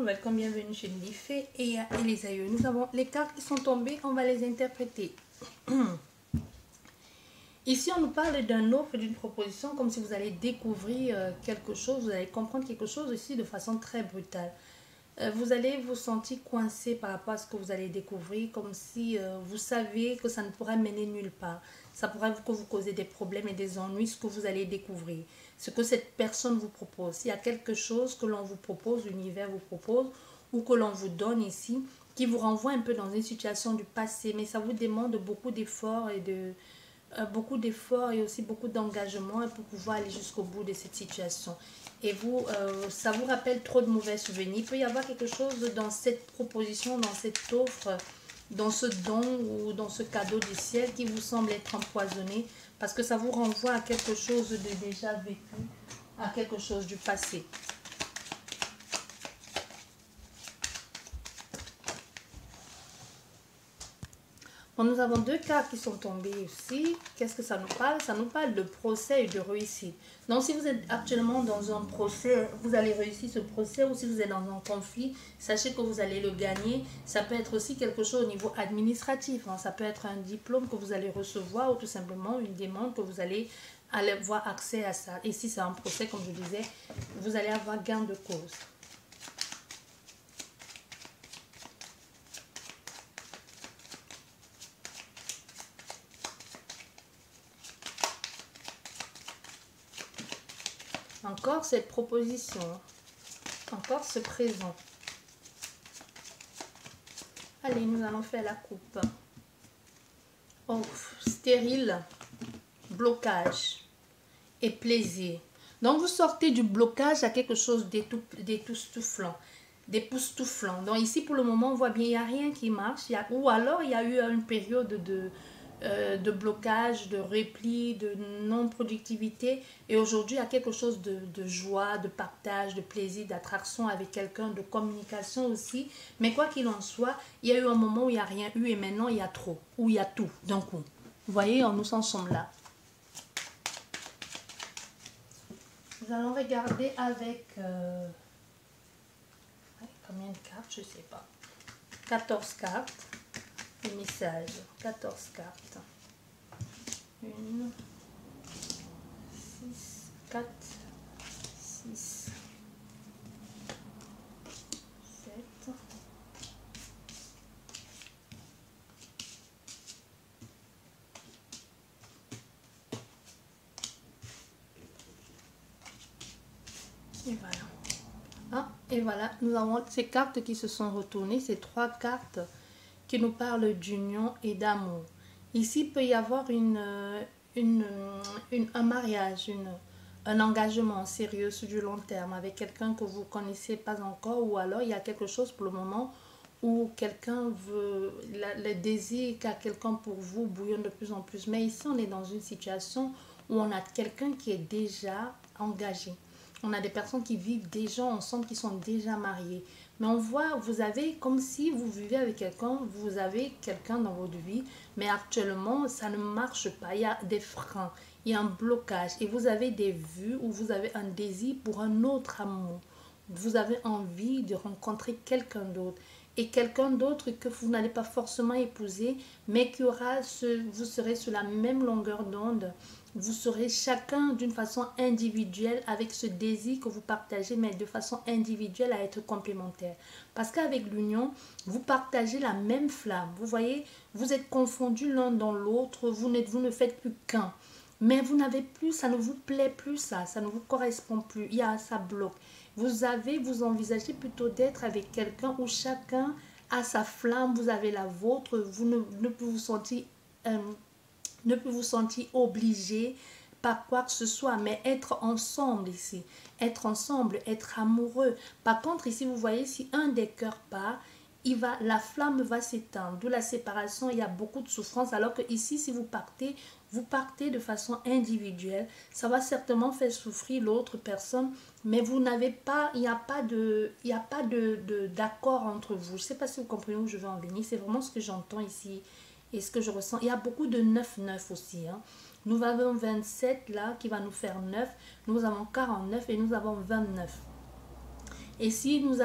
monde, welcome, bienvenue chez Nifé et les aïeux. Nous avons les cartes qui sont tombées, on va les interpréter. Ici, on nous parle d'un offre, d'une proposition, comme si vous allez découvrir quelque chose, vous allez comprendre quelque chose ici de façon très brutale. Vous allez vous sentir coincé par rapport à ce que vous allez découvrir, comme si vous saviez que ça ne pourrait mener nulle part. Ça pourrait vous causer des problèmes et des ennuis, ce que vous allez découvrir. Ce que cette personne vous propose. S'il y a quelque chose que l'on vous propose, l'univers vous propose, ou que l'on vous donne ici, qui vous renvoie un peu dans une situation du passé, mais ça vous demande beaucoup d'efforts et aussi beaucoup d'engagement pour pouvoir aller jusqu'au bout de cette situation. Et vous, ça vous rappelle trop de mauvais souvenirs. Il peut y avoir quelque chose dans cette proposition, dans cette offre, dans ce don ou dans ce cadeau du ciel qui vous semble être empoisonné parce que ça vous renvoie à quelque chose de déjà vécu, à quelque chose du passé. Bon, nous avons deux cartes qui sont tombées ici. Qu'est-ce que ça nous parle? Ça nous parle de procès et de réussite. Donc, si vous êtes actuellement dans un procès, vous allez réussir ce procès, ou si vous êtes dans un conflit, sachez que vous allez le gagner. Ça peut être aussi quelque chose au niveau administratif. Hein. Ça peut être un diplôme que vous allez recevoir ou tout simplement une demande que vous allez avoir accès à ça. Et si c'est un procès, comme je disais, vous allez avoir gain de cause. Encore cette proposition, encore ce présent. Allez, nous allons faire la coupe. Oh, stérile, blocage et plaisir. Donc, vous sortez du blocage à quelque chose d'époustouflant. Donc, ici, pour le moment, on voit bien, il n'y a rien qui marche. Ou alors, il y a eu une période de blocage, de repli, de non-productivité. Et aujourd'hui, il y a quelque chose de joie, de partage, de plaisir, d'attraction avec quelqu'un, de communication aussi. Mais quoi qu'il en soit, il y a eu un moment où il n'y a rien eu et maintenant, il y a trop. Ou il y a tout d'un coup. Vous voyez, nous en sommes là. Nous allons regarder avec... combien de cartes? Je ne sais pas. 14 cartes. Les messages. 14 cartes. 1, 6, 4, 6, 7. Et voilà. Ah, et voilà, nous avons ces cartes qui se sont retournées, ces 3 cartes qui nous parlent d'union et d'amour. Ici, il peut y avoir un mariage, un engagement sérieux sur du long terme avec quelqu'un que vous ne connaissez pas encore, ou alors il y a quelque chose pour le moment où quelqu'un veut, le désir qu'a quelqu'un pour vous bouillonne de plus en plus. Mais ici, on est dans une situation où on a quelqu'un qui est déjà engagé. On a des personnes qui vivent déjà ensemble, qui sont déjà mariées. Mais on voit, vous avez, comme si vous vivez avec quelqu'un, vous avez quelqu'un dans votre vie, mais actuellement, ça ne marche pas. Il y a des freins, il y a un blocage. Et vous avez des vues où vous avez un désir pour un autre amour. Vous avez envie de rencontrer quelqu'un d'autre. Et quelqu'un d'autre que vous n'allez pas forcément épouser, mais qui aura vous serez sur la même longueur d'onde. Vous serez chacun d'une façon individuelle avec ce désir que vous partagez, mais de façon individuelle à être complémentaire. Parce qu'avec l'union, vous partagez la même flamme. Vous voyez, vous êtes confondus l'un dans l'autre, vous ne faites plus qu'un. Mais vous n'avez plus, ça ne vous plaît plus, ça ne vous correspond plus, ça bloque. Vous envisagez plutôt d'être avec quelqu'un où chacun a sa flamme, vous avez la vôtre, vous ne pouvez vous sentir obligé par quoi que ce soit, mais être ensemble ici, être ensemble, être amoureux. Par contre, ici, vous voyez, si un des cœurs part, la flamme va s'éteindre. D'où la séparation, il y a beaucoup de souffrance, alors que ici, si vous partez de façon individuelle. Ça va certainement faire souffrir l'autre personne, mais vous n'avez pas, il n'y a pas d'accord entre vous. Je ne sais pas si vous comprenez où je veux en venir. C'est vraiment ce que j'entends ici et ce que je ressens. Il y a beaucoup de 9-9 aussi. Hein. Nous avons 27 là qui va nous faire 9. Nous avons 49 et nous avons 29. Et si nous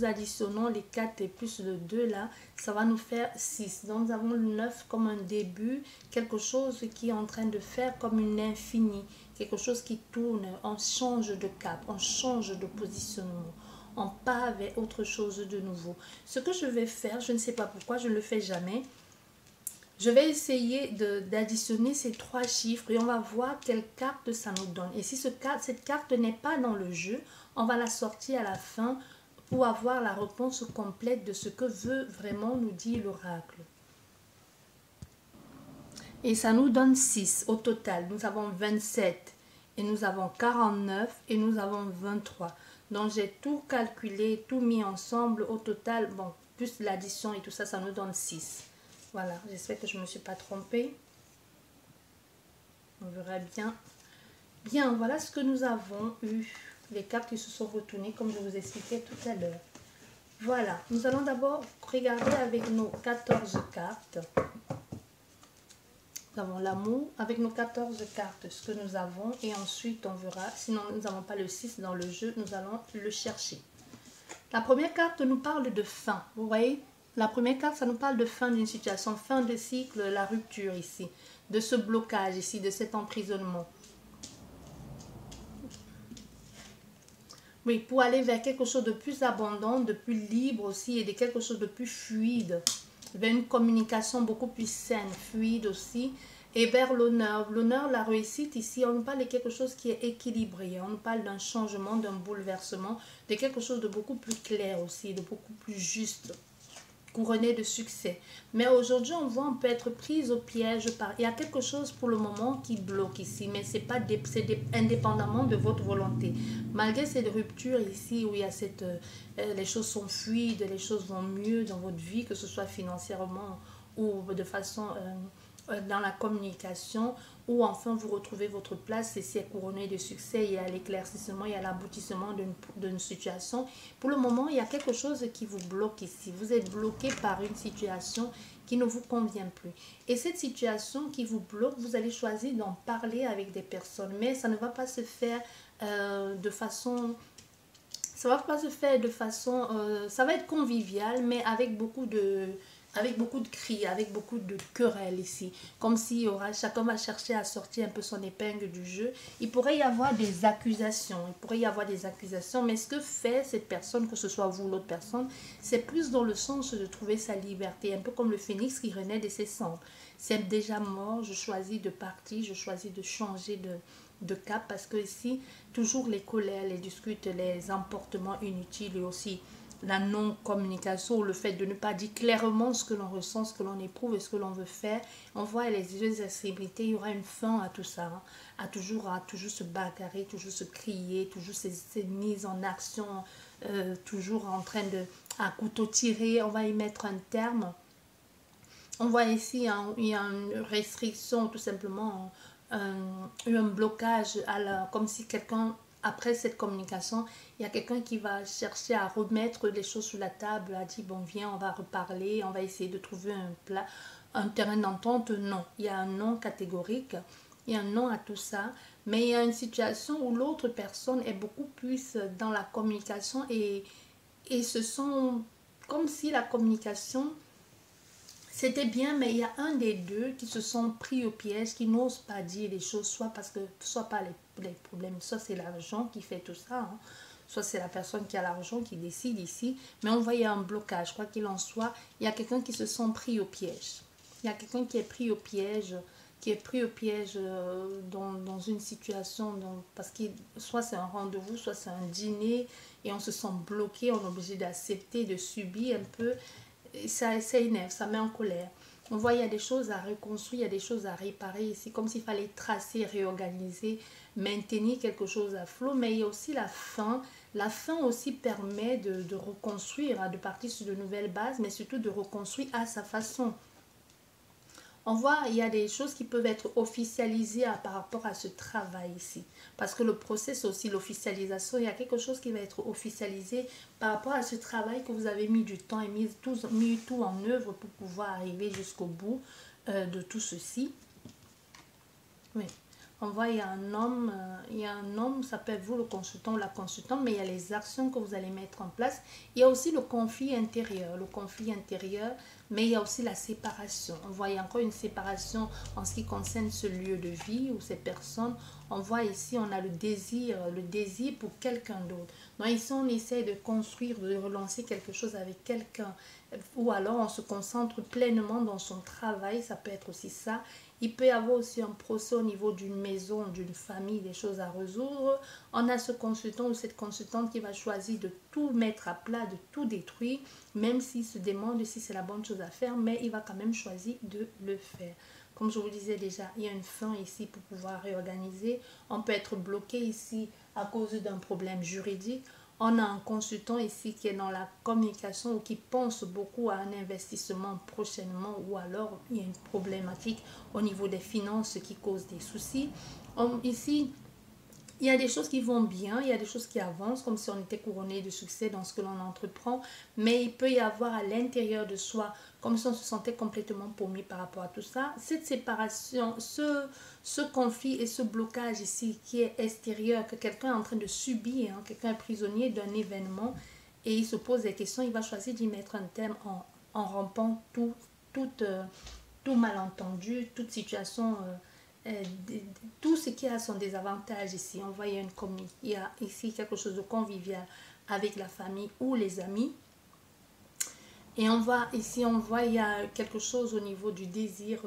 additionnons les 4 et plus le 2 là, ça va nous faire 6. Donc nous avons le 9 comme un début, quelque chose qui est en train de faire comme une infinie, quelque chose qui tourne, on change de cap, on change de positionnement, on part vers autre chose de nouveau. Ce que je vais faire, je ne sais pas pourquoi, je ne le fais jamais. Je vais essayer d'additionner ces 3 chiffres et on va voir quelle carte ça nous donne. Et si cette carte n'est pas dans le jeu, on va la sortir à la fin pour avoir la réponse complète de ce que veut vraiment nous dire l'oracle. Et ça nous donne 6 au total. Nous avons 27 et nous avons 49 et nous avons 23. Donc j'ai tout calculé, tout mis ensemble. Au total, bon, plus l'addition et tout ça, ça nous donne 6. Voilà, j'espère que je ne me suis pas trompée. On verra bien. Bien, voilà ce que nous avons eu. Les cartes qui se sont retournées comme je vous expliquais tout à l'heure. Voilà, nous allons d'abord regarder avec nos 14 cartes. Nous avons l'amour avec nos 14 cartes, ce que nous avons. Et ensuite, on verra. Sinon, nous n'avons pas le 6 dans le jeu, nous allons le chercher. La première carte nous parle de fin. Vous voyez? La première carte, ça nous parle de fin d'une situation, fin de cycle, la rupture ici, de ce blocage ici, de cet emprisonnement. Oui, pour aller vers quelque chose de plus abondant, de plus libre aussi et de quelque chose de plus fluide, vers une communication beaucoup plus saine, fluide aussi, et vers l'honneur. L'honneur, la réussite ici, on nous parle de quelque chose qui est équilibré, on nous parle d'un changement, d'un bouleversement, de quelque chose de beaucoup plus clair aussi, de beaucoup plus juste, couronné de succès. Mais aujourd'hui, on voit on peut être prise au piège par... Il y a quelque chose pour le moment qui bloque ici, mais c'est pas indépendamment de votre volonté. Malgré cette rupture ici, où il y a cette... les choses sont fluides, les choses vont mieux dans votre vie, que ce soit financièrement ou de façon... dans la communication, ou enfin vous retrouvez votre place et c'est couronné de succès, il y a l'éclaircissement, il y a l'aboutissement d'une situation. Pour le moment, il y a quelque chose qui vous bloque ici. Vous êtes bloqué par une situation qui ne vous convient plus. Et cette situation qui vous bloque, vous allez choisir d'en parler avec des personnes, mais ça ne va pas se faire de façon... Ça va pas se faire de façon... ça va être convivial, mais avec beaucoup de cris, avec beaucoup de querelles ici. Comme si chacun va chercher à sortir un peu son épingle du jeu. Il pourrait y avoir des accusations. Mais ce que fait cette personne, que ce soit vous ou l'autre personne, c'est plus dans le sens de trouver sa liberté. Un peu comme le phénix qui renaît de ses cendres. C'est déjà mort, je choisis de partir, je choisis de changer de cap. Parce que ici, toujours les colères, les disputes, les emportements inutiles et aussi... la non-communication ou le fait de ne pas dire clairement ce que l'on ressent, ce que l'on éprouve et ce que l'on veut faire. On voit les yeux extrémités, il y aura une fin à tout ça, hein, à toujours se bagarrer, toujours se crier, toujours ces mises en action, toujours en train de, à couteau tiré, on va y mettre un terme. On voit ici, hein, il y a une restriction, tout simplement, un blocage, comme si quelqu'un... Après cette communication, il y a quelqu'un qui va chercher à remettre les choses sur la table, a dit bon viens, on va reparler, on va essayer de trouver un terrain d'entente. Non, il y a un non catégorique, il y a un non à tout ça, mais il y a une situation où l'autre personne est beaucoup plus dans la communication et ce sont comme si la communication c'était bien, mais il y a un des deux qui se sont pris au piège, qui n'osent pas dire les choses, soit parce que, soit pas les problèmes, soit c'est l'argent qui fait tout ça, hein. Soit c'est la personne qui a l'argent qui décide ici, mais on voit il y a un blocage, quoi qu'il en soit, il y a quelqu'un qui se sent pris au piège. Il y a quelqu'un qui est pris au piège, dans une situation, parce que soit c'est un rendez-vous, soit c'est un dîner, et on se sent bloqué, on est obligé d'accepter, de subir un peu. Ça énerve, ça met en colère. On voit il y a des choses à reconstruire, il y a des choses à réparer ici, comme s'il fallait tracer, réorganiser, maintenir quelque chose à flot, mais il y a aussi la fin. La fin aussi permet de reconstruire, hein, de partir sur de nouvelles bases, mais surtout de reconstruire à sa façon. On voit il y a des choses qui peuvent être officialisées par rapport à ce travail ici. Parce que le process aussi, l'officialisation, il y a quelque chose qui va être officialisé par rapport à ce travail que vous avez mis du temps et mis tout en œuvre pour pouvoir arriver jusqu'au bout de tout ceci. Oui. On voit, il y a un homme, ça peut être vous le consultant ou la consultante, mais il y a les actions que vous allez mettre en place. Il y a aussi le conflit intérieur, mais il y a aussi la séparation. On voit, il y a encore une séparation en ce qui concerne ce lieu de vie ou ces personnes. On voit ici, on a le désir pour quelqu'un d'autre. Donc ici, on essaie de construire, de relancer quelque chose avec quelqu'un. Ou alors, on se concentre pleinement dans son travail, ça peut être aussi ça. Il peut y avoir aussi un procès au niveau d'une maison, d'une famille, des choses à résoudre. On a ce consultant ou cette consultante qui va choisir de tout mettre à plat, de tout détruire, même s'il se demande si c'est la bonne chose à faire, mais il va quand même choisir de le faire. Comme je vous disais déjà, il y a une fin ici pour pouvoir réorganiser. On peut être bloqué ici à cause d'un problème juridique. On a un consultant ici qui est dans la communication ou qui pense beaucoup à un investissement prochainement, ou alors il y a une problématique au niveau des finances qui cause des soucis. Ici, il y a des choses qui vont bien, il y a des choses qui avancent, comme si on était couronné de succès dans ce que l'on entreprend, mais il peut y avoir à l'intérieur de soi, comme si on se sentait complètement paumé par rapport à tout ça. Cette séparation, ce conflit et ce blocage ici qui est extérieur, que quelqu'un est en train de subir, hein, quelqu'un est prisonnier d'un événement et il se pose des questions, il va choisir d'y mettre un terme en rompant tout malentendu, toute situation tout ce qui a son désavantage ici. On voit il y a ici quelque chose de convivial avec la famille ou les amis. Et on voit ici, il y a quelque chose au niveau du désir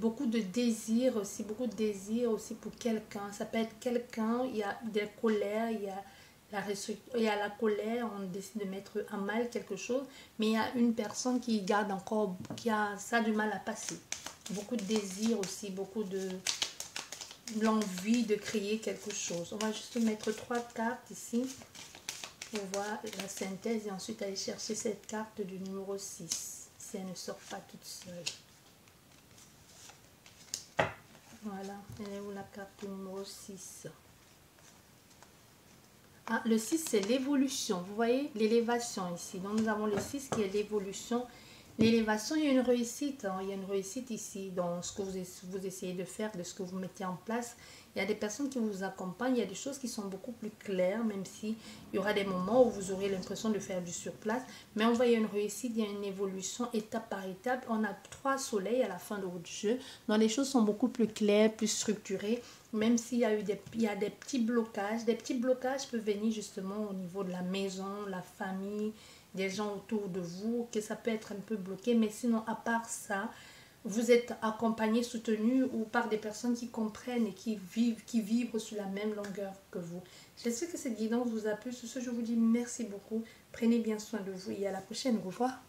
beaucoup de désir aussi pour quelqu'un. Ça peut être quelqu'un, il y a des colères, il y a la colère, on décide de mettre à mal quelque chose, mais il y a une personne qui garde encore, qui a ça du mal à passer. Beaucoup de désir aussi, beaucoup de l'envie de créer quelque chose. On va juste mettre 3 cartes ici pour voir la synthèse et ensuite aller chercher cette carte du numéro 6 si elle ne sort pas toute seule. Voilà, elle est où la carte numéro 6? Ah, le 6 c'est l'évolution, vous voyez l'élévation ici. Donc nous avons le 6 qui est l'évolution. L'élévation, il y a une réussite, hein. Il y a une réussite ici dans ce que vous essayez de faire, de ce que vous mettez en place. Il y a des personnes qui vous accompagnent, il y a des choses qui sont beaucoup plus claires, même si il y aura des moments où vous aurez l'impression de faire du surplace. Mais on voit il y a une réussite, il y a une évolution étape par étape. On a 3 soleils à la fin de votre jeu. Donc les choses sont beaucoup plus claires, plus structurées. Même s'il y a des petits blocages. Des petits blocages peuvent venir justement au niveau de la maison, la famille, des gens autour de vous, que ça peut être un peu bloqué, mais sinon à part ça, vous êtes accompagné, soutenu ou par des personnes qui comprennent et qui vibrent sur la même longueur que vous. J'espère que cette guidance vous a plu. Sur ce, je vous dis merci beaucoup. Prenez bien soin de vous et à la prochaine. Au revoir.